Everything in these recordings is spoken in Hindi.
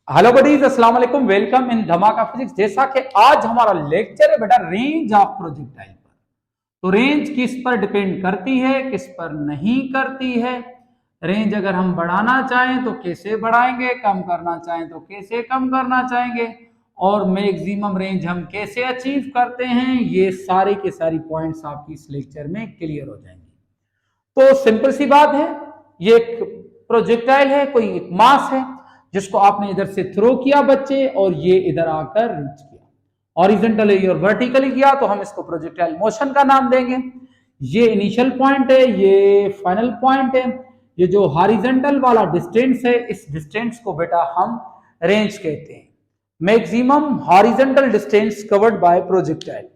हेलो बडीज, अस्सलाम वालेकुम। वेलकम इन धमाका फिजिक्स। जैसा कि आज हमारा लेक्चर है बेटा रेंज ऑफ प्रोजेक्टाइल पर। तो रेंज किस पर डिपेंड करती है, किस पर नहीं करती है। रेंज अगर हम बढ़ाना चाहें तो कैसे बढ़ाएंगे, कम करना चाहें तो कैसे कम करना चाहेंगे, और मैक्सिमम रेंज हम कैसे अचीव करते हैं, ये सारी के सारी पॉइंट्स आपकी इस लेक्चर में क्लियर हो जाएंगे। तो सिंपल सी बात है, ये एक प्रोजेक्टाइल है, कोई एक मास है जिसको आपने इधर से थ्रो किया बच्चे, और ये इधर आकर रीच किया। हॉरिजॉन्टली और वर्टिकली किया तो हम इसको प्रोजेक्टाइल मोशन का नाम देंगे। ये इनिशियल पॉइंट है, ये फाइनल पॉइंट है। ये जो हॉरिजॉन्टल वाला डिस्टेंस है, इस डिस्टेंस को बेटा हम रेंज कहते हैं। Maximum horizontal distance covered by projectile,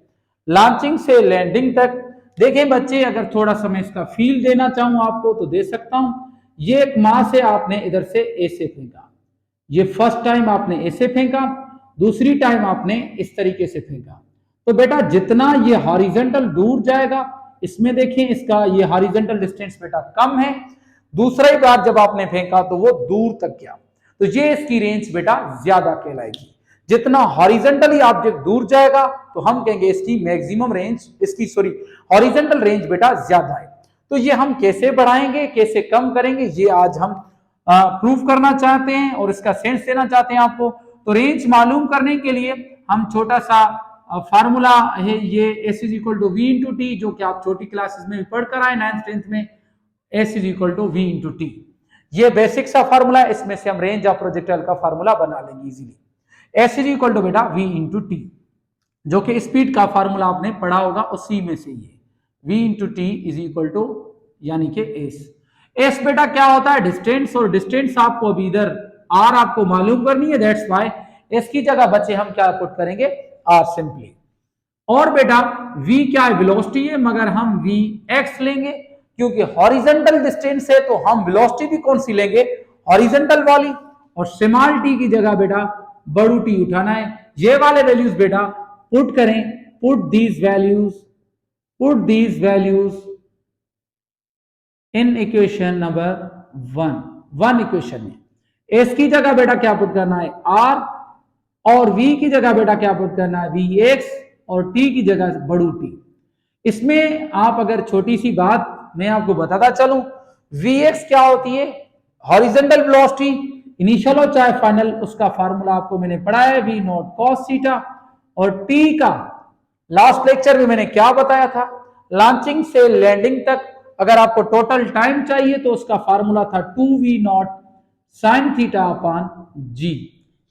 launching से लैंडिंग तक। देखें बच्चे, अगर थोड़ा सा मैं इसका फील देना चाहूं आपको तो दे सकता हूं। ये एक मास है, आपने इधर से ऐसे फेंका, ये फर्स्ट टाइम आपने ऐसे फेंका, दूसरी टाइम आपने इस तरीके से फेंका। तो बेटा जितना ये हॉरिजॉन्टल दूर जाएगा, इसमें देखें इसका ये हॉरिजॉन्टल डिस्टेंस बेटा कम है। दूसरी बार जब आपने फेंका तो वो दूर तक गया, तो ये इसकी रेंज बेटा ज्यादा कहलाएगी। जितना हॉरिजॉन्टली ऑब्जेक्ट दूर जाएगा तो हम कहेंगे इसकी मैक्सिमम रेंज, इसकी सॉरी हॉरिजॉन्टल रेंज बेटा ज्यादा है। तो ये हम कैसे बढ़ाएंगे, कैसे कम करेंगे, ये आज हम प्रूफ करना चाहते हैं और इसका सेंस देना चाहते हैं आपको। तो रेंज मालूम करने के लिए हम छोटा सा फार्मूला है, ये S is equal to V into T, जो कि आप छोटी क्लासेस में भी पढ़कर आए 9th 10th में। S is equal to V into T, ये बेसिक सा फार्मूला है, इसमें से हम रेंज ऑफ प्रोजेक्टाइल का फार्मूला बना लेंगे easily. S is equal to बेटा वी इंटू टी, जो कि स्पीड का फार्मूला आपने पढ़ा होगा, उसी में से ये v into T is equal to यानी कि एस। एस बेटा क्या होता है, डिस्टेंस, और डिस्टेंस आपको अभी इधर आर आपको मालूम करनी है, दैट्स व्हाई एस की जगह बच्चे हम क्या पुट करेंगे, आर सिंपली। और बेटा v क्या है, वेलोसिटी है, मगर हम v x लेंगे क्योंकि हॉरिजॉन्टल डिस्टेंस है, तो हम वेलोसिटी भी कौन सी लेंगे, हॉरिजॉन्टल वाली। और स्मॉल टी की जगह बेटा बड़ू टी उठाना है। ये वाले वैल्यूज बेटा पुट करें, put these values in equation number 1 equation में। एस की जगह बेटा क्या पुट करना है, आर, और वी की जगह बेटा क्या पुट करना है, वी एक्स, और टी की जगह बड़ू टी। इसमें आप अगर छोटी सी बात मैं आपको बताता चलूं, वी एक्स क्या होती है, हॉरिजॉन्टल वेलोसिटी, इनिशियल हो चाहे फाइनल, उसका फार्मूला आपको मैंने पढ़ाया है, वी नॉट कॉस थीटा। और टी का लास्ट लेक्चर में मैंने क्या बताया था, लॉन्चिंग से लैंडिंग तक अगर आपको टोटल टाइम चाहिए तो उसका फार्मूला था 2v not sine theta upon g.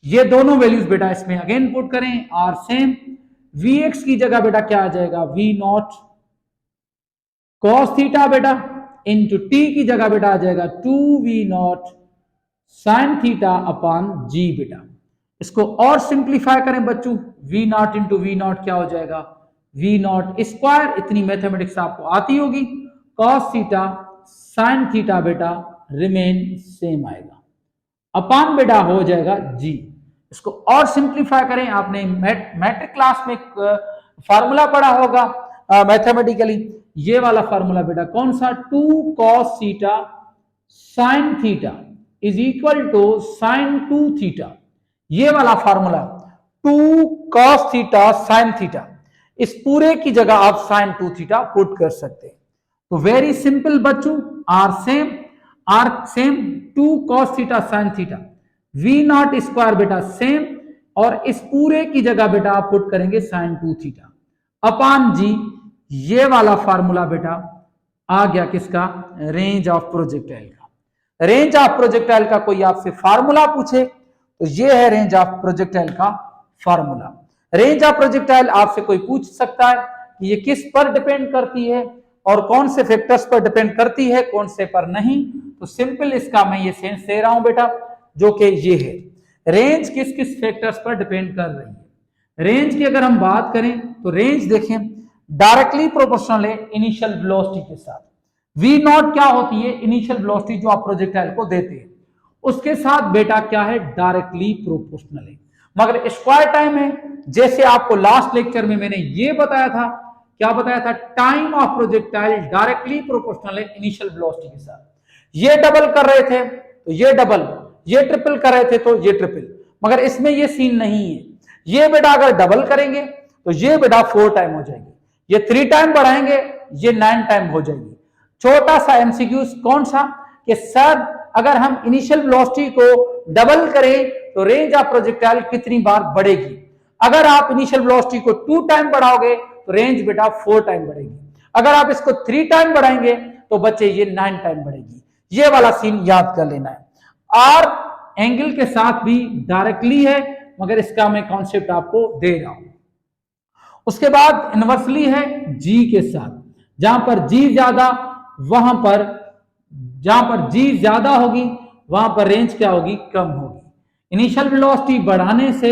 ये दोनों वैल्यूज बेटा इसमें अगेन पुट करें, आर सेम। vx की जगह बेटा क्या आ जाएगा, v नॉट कॉस थीटा बेटा इंटू टी की जगह बेटा आ जाएगा 2v not sine theta upon g बेटा। इसको और सिंप्लीफाई करें बच्चों, v not into v not क्या हो जाएगा, v नॉट स्क्वायर, इतनी मैथमेटिक्स आपको आती होगी, कॉस थीटा साइन थीटा बेटा रिमेन सेम आएगा, अपान बेटा हो जाएगा जी। इसको और सिंप्लीफाई करें, आपने मैट्रिक क्लास में फार्मूला पढ़ा होगा मैथमेटिकली, ये वाला फार्मूला बेटा कौन सा, 2 cos theta sine theta is equal to sine 2 theta. ये वाला formula 2 cos theta sine theta, इस पूरे की जगह आप साइन 2 थीटा पुट कर सकते हैं। तो वेरी सिंपल बच्चों, are same 2 cos theta sine theta, V naught square बेटा सेम, और इस पूरे की जगह बेटा आप पुट करेंगे साइन 2 थीटा अपान जी। ये वाला फार्मूला बेटा आ गया किसका, रेंज ऑफ प्रोजेक्टाइल का। रेंज ऑफ प्रोजेक्टाइल का कोई आपसे फार्मूला पूछे तो ये है रेंज ऑफ प्रोजेक्टाइल का फार्मूला। रेंज ऑफ प्रोजेक्टाइल आपसे कोई पूछ सकता है कि ये किस पर डिपेंड करती है और कौन से फैक्टर्स पर डिपेंड करती है, कौन से पर नहीं। तो सिंपल इसका मैं ये सेंस दे रहा हूं बेटा, जो कि ये है, रेंज किस किस फैक्टर्स पर डिपेंड कर रही है। रेंज की अगर हम बात करें तो रेंज देखें डायरेक्टली प्रोपोर्शनल है इनिशियल वेलोसिटी के साथ। वी नॉट क्या होती है, इनिशियल वेलोसिटी जो आप प्रोजेक्टाइल को देते हैं, उसके साथ बेटा क्या है, डायरेक्टली प्रोपोर्शनल है। मगर स्क्वायर टाइम है, जैसे आपको लास्ट लेक्चर में मैंने ये बताया था, क्या बताया था, time of projectile directly proportional है इनिशियल वेलोसिटी के साथ। ये डबल कर रहे थे तो ये डबल, ये ट्रिपल कर रहे थे तो ये ट्रिपल, मगर इसमें ये सीन नहीं है। ये बेटा अगर डबल करेंगे तो ये बेटा 4 टाइम हो जाएगी, ये 3 टाइम बढ़ाएंगे ये 9 टाइम हो जाएगी। छोटा सा एमसीक्यू कौन सा कि सर अगर हम इनिशियल वेलोसिटी को डबल करें तो रेंज ऑफ प्रोजेक्टाइल कितनी बार बढ़ेगी। अगर आप इनिशियल वेलोसिटी को 2 टाइम बढ़ाओगे तो रेंज बेटा 4 टाइम बढ़ेगी। अगर आप इसको 3 टाइम बढ़ाएंगे तो बच्चे ये 9 टाइम बढ़ेगी। ये वाला सीन याद कर लेना है। आर एंगल के साथ भी डायरेक्टली है, मगर इसका मैं कॉन्सेप्ट आपको दे रहा हूं। उसके बाद इनवर्सली है जी के साथ, जहां पर जी ज्यादा वहां पर जहां पर जी ज्यादा होगी वहां पर रेंज क्या होगी, कम होगी। इनिशियल वेलोसिटी बढ़ाने से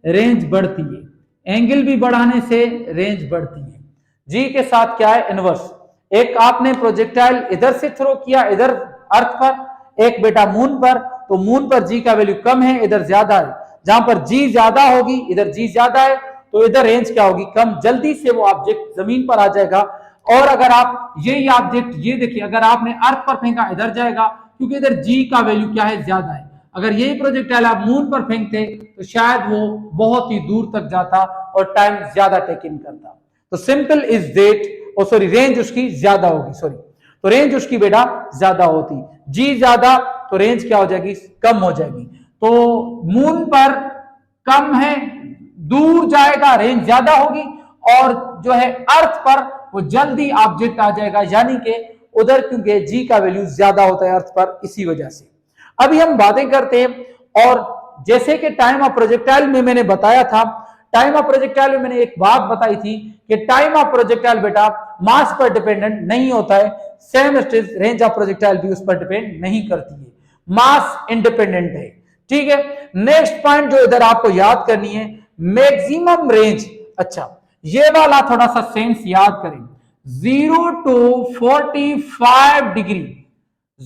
रेंज बढ़ती है, एंगल भी बढ़ाने से रेंज बढ़ती है। जी के साथ क्या है, इनवर्स। एक आपने प्रोजेक्टाइल इधर से थ्रो किया इधर अर्थ पर, एक बेटा मून पर, तो मून पर जी का वैल्यू कम है इधर ज्यादा है। जहां पर जी ज्यादा होगी इधर जी ज्यादा है तो इधर रेंज क्या होगी, कम। जल्दी से वो ऑब्जेक्ट जमीन पर आ जाएगा। और अगर आप यही ऑब्जेक्ट ये देखिए अगर आपने अर्थ पर फेंका इधर जाएगा, क्योंकि इधर जी का वैल्यू क्या है, ज्यादा है। अगर यही प्रोजेक्टाइल आप मून पर फेंकते तो शायद वो बहुत ही दूर तक जाता और टाइम ज्यादा टेक इन करता। तो simple is that, oh sorry range उसकी ज्यादा होगी, सॉरी, तो रेंज उसकी बेटा ज्यादा होती। जी ज्यादा तो रेंज क्या हो जाएगी, कम हो जाएगी। तो मून पर कम है, दूर जाएगा, रेंज ज्यादा होगी। और जो है अर्थ पर वो जल्दी ऑब्जेक्ट आ जाएगा, यानी कि उधर क्योंकि जी का वैल्यू ज्यादा होता है अर्थ पर, इसी वजह से। अभी हम बातें करते हैं। और जैसे कि टाइम ऑफ प्रोजेक्टाइल में मैंने बताया था, टाइम ऑफ प्रोजेक्टाइल में मैंने एक बात बताई थी कि टाइम ऑफ प्रोजेक्टाइल बेटा मास पर डिपेंडेंट नहीं होता है। सेम रेंज ऑफ प्रोजेक्टाइल भी उस पर डिपेंड नहीं करती है, मास इंडिपेंडेंट है। ठीक है, नेक्स्ट पॉइंट जो इधर आपको याद करनी है, मैक्सिमम रेंज। अच्छा, ये वाला थोड़ा सा सेंस याद करें। 0 to 45 डिग्री,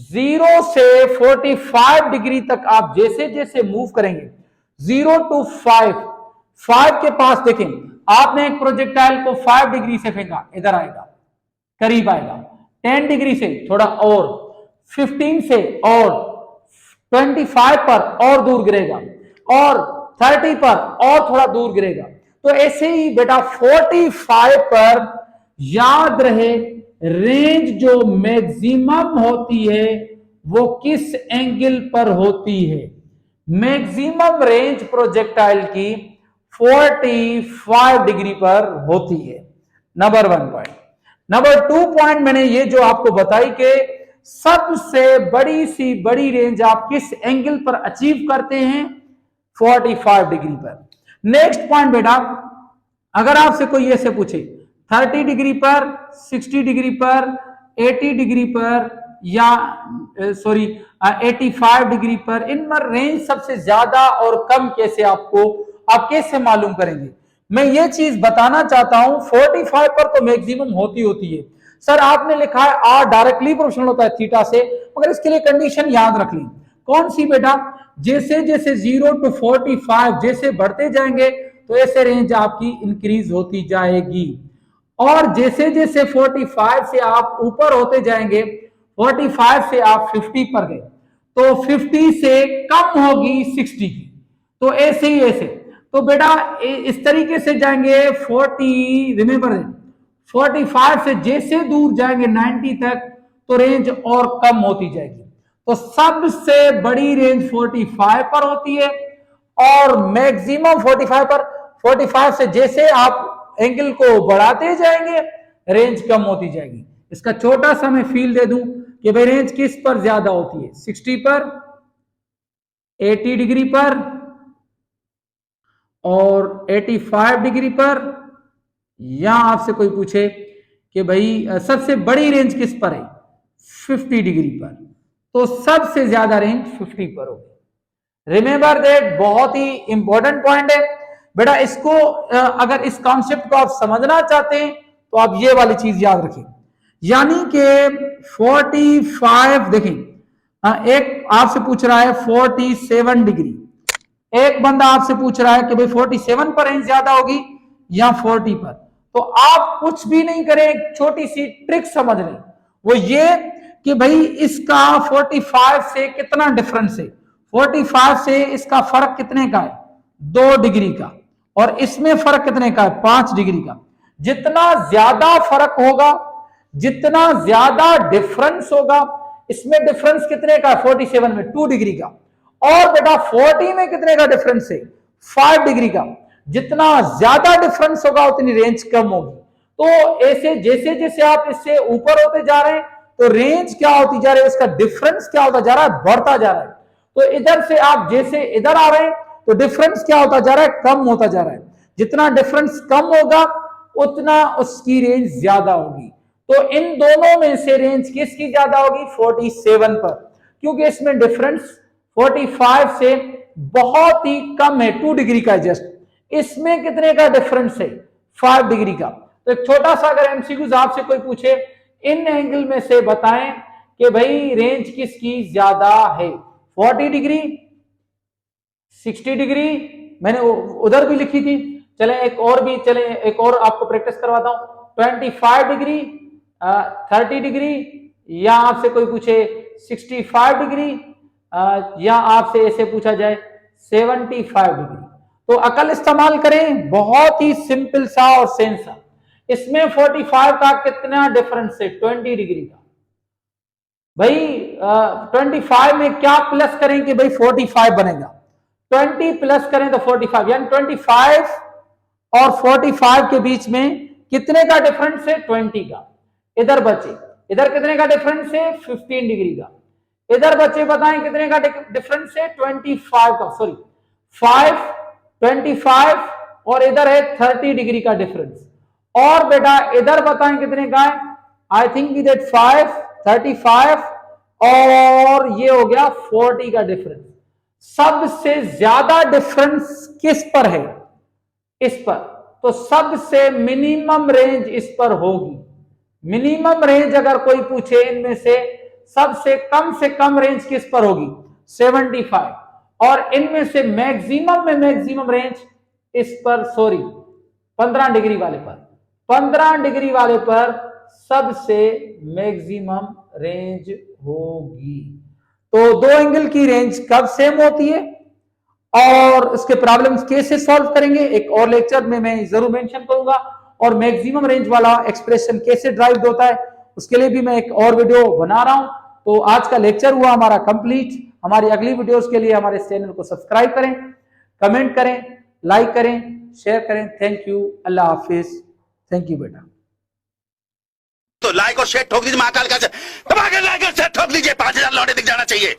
0 से 45 डिग्री तक आप जैसे जैसे मूव करेंगे, 0 to 5 के पास देखें, आपने एक प्रोजेक्टाइल को 5 डिग्री से फेंका, इधर आएगा, करीब आएगा। 10 डिग्री से थोड़ा और, 15 से और, 25 पर और दूर गिरेगा, और 30 पर और थोड़ा दूर गिरेगा। तो ऐसे ही बेटा 45 पर याद रहे रेंज जो मैक्सिमम होती है वो किस एंगल पर होती है। मैक्सिमम रेंज प्रोजेक्टाइल की 45 डिग्री पर होती है। Number 1 point. नंबर 2 पॉइंट मैंने ये जो आपको बताई कि सबसे बड़ी सी बड़ी रेंज आप किस एंगल पर अचीव करते हैं, 45 डिग्री पर। नेक्स्ट पॉइंट बेटा, अगर आपसे कोई ऐसे पूछे 30 डिग्री पर, 60 डिग्री पर, 80 डिग्री पर, या सॉरी 85 डिग्री पर, इनमें रेंज सबसे ज्यादा और कम कैसे आप कैसे मालूम करेंगे। मैं ये चीज बताना चाहता हूं, 45 पर तो मैक्सिमम होती है। सर आपने लिखा है आर डायरेक्टली प्रोपोर्शनल होता है थीटा से, मगर इसके लिए कंडीशन याद रख लें। कौन सी बेटा, जैसे जैसे 0 to 45 जैसे बढ़ते जाएंगे तो ऐसे रेंज आपकी इंक्रीज होती जाएगी। और जैसे जैसे 45 से आप ऊपर होते जाएंगे, 45 से आप 50 पर गए तो 50 से कम होगी 60 की। तो ऐसे ही ऐसे, तो बेटा इस तरीके से जाएंगे 40, रिमेंबर 45 से जैसे दूर जाएंगे 90 तक तो रेंज और कम होती जाएगी। तो सबसे बड़ी रेंज 45 पर होती है और मैक्सिमम 45 पर। 45 से जैसे आप एंगल को बढ़ाते जाएंगे रेंज कम होती जाएगी। इसका छोटा सा मैं फील दे दूं कि भाई रेंज किस पर ज्यादा होती है, 60 पर, 80 डिग्री पर और 85 डिग्री पर। या आपसे कोई पूछे कि भाई सबसे बड़ी रेंज किस पर है, 50 डिग्री पर, तो सबसे ज्यादा रेंज 50 पर होगी। रिमेंबर दैट, बहुत ही इंपॉर्टेंट पॉइंट है बेटा। इसको अगर इस कॉन्सेप्ट को आप समझना चाहते हैं तो आप ये वाली चीज याद रखें, यानी कि 45 देखें, एक आपसे पूछ रहा है 47 डिग्री, एक बंदा आपसे पूछ रहा है कि भाई 47 पर रेंज ज्यादा होगी या 40 पर। तो आप कुछ भी नहीं करें, एक छोटी सी ट्रिक समझ लें, वो ये कि भाई इसका 45 से कितना डिफरेंस है। 45 से इसका फर्क कितने का है? 2 डिग्री का। और इसमें फर्क कितने का है? 5 डिग्री का। जितना ज्यादा फर्क होगा, जितना ज्यादा डिफरेंस होगा, इसमें डिफरेंस कितने का है? 47 में 2 डिग्री का। और बेटा 40 में कितने का डिफरेंस है? 5 डिग्री का। जितना ज्यादा डिफरेंस होगा उतनी रेंज कम होगी। तो ऐसे जैसे जैसे आप इससे ऊपर होते जा रहे हैं तो रेंज क्या होती जा रही है, उसका डिफरेंस क्या होता जा रहा है? बढ़ता जा रहा है। तो इधर से आप जैसे इधर आ रहे हैं तो डिफरेंस क्या होता जा रहा है? कम होता जा रहा है। जितना डिफरेंस कम होगा उतना उसकी रेंज ज्यादा होगी। तो इन दोनों में से रेंज किसकी ज्यादा होगी? 47 पर, क्योंकि इसमें डिफरेंस 45 से बहुत ही कम है, 2 डिग्री का जस्ट। इसमें कितने का डिफरेंस है? 5 डिग्री का। तो एक छोटा सा अगर एमसीक्यूज आपसे कोई पूछे इन एंगल में से बताएं कि भाई रेंज किसकी ज्यादा है, 40 डिग्री, 60 डिग्री, मैंने उधर भी लिखी थी। चले एक और आपको प्रैक्टिस करवाता हूं। 25 डिग्री, 30 डिग्री, या आपसे कोई पूछे 65 डिग्री, या आपसे ऐसे पूछा जाए 75 डिग्री। तो अकल इस्तेमाल करें, बहुत ही सिंपल सा और सेंस सा। इसमें 45 का कितना डिफरेंस है? 20 डिग्री का। भाई 25 में क्या प्लस करें कि भाई 45 बनेगा? 20 प्लस करें तो 45, यानी 25 और 45 के बीच में कितने का डिफरेंस है? 20 का। इधर बचे, इधर कितने का डिफरेंस है? 15 डिग्री का। इधर बचे बताएं कितने का डिफरेंस है? 25 का, सॉरी 5, 25 और इधर है 30 डिग्री का डिफरेंस। और बेटा इधर बताएं कितने का है? आई थिंक दैट 5, 35 और ये हो गया 40 का डिफरेंस। सबसे ज्यादा डिफरेंस किस पर है? इस पर। तो सबसे मिनिमम रेंज इस पर होगी। मिनिमम रेंज अगर कोई पूछे इनमें से सबसे कम रेंज किस पर होगी? 75। और इनमें से मैक्सिमम में मैक्सिमम रेंज इस पर, सॉरी 15 डिग्री वाले पर, 15 डिग्री वाले पर सबसे मैक्सिमम रेंज होगी। तो दो एंगल की रेंज कब सेम होती है और उसके प्रॉब्लम्स कैसे सॉल्व करेंगे एक और लेक्चर में मैं जरूर मेंशन करूंगा। और मैक्सिमम रेंज वाला एक्सप्रेशन कैसे ड्राइव होता है उसके लिए भी मैं एक और वीडियो बना रहा हूं। तो आज का लेक्चर हुआ हमारा कंप्लीट। हमारी अगली वीडियोस के लिए हमारे चैनल को सब्सक्राइब करें, कमेंट करें, लाइक करें, शेयर करें। Thank you, Allah Hafiz. Thank you बेटा। तो लाइक और शेयर ठोक दीजिए, महाकाल का दबा के लाइक और शेयर ठोक दीजिए, 5000 लौटे दिख जाना चाहिए।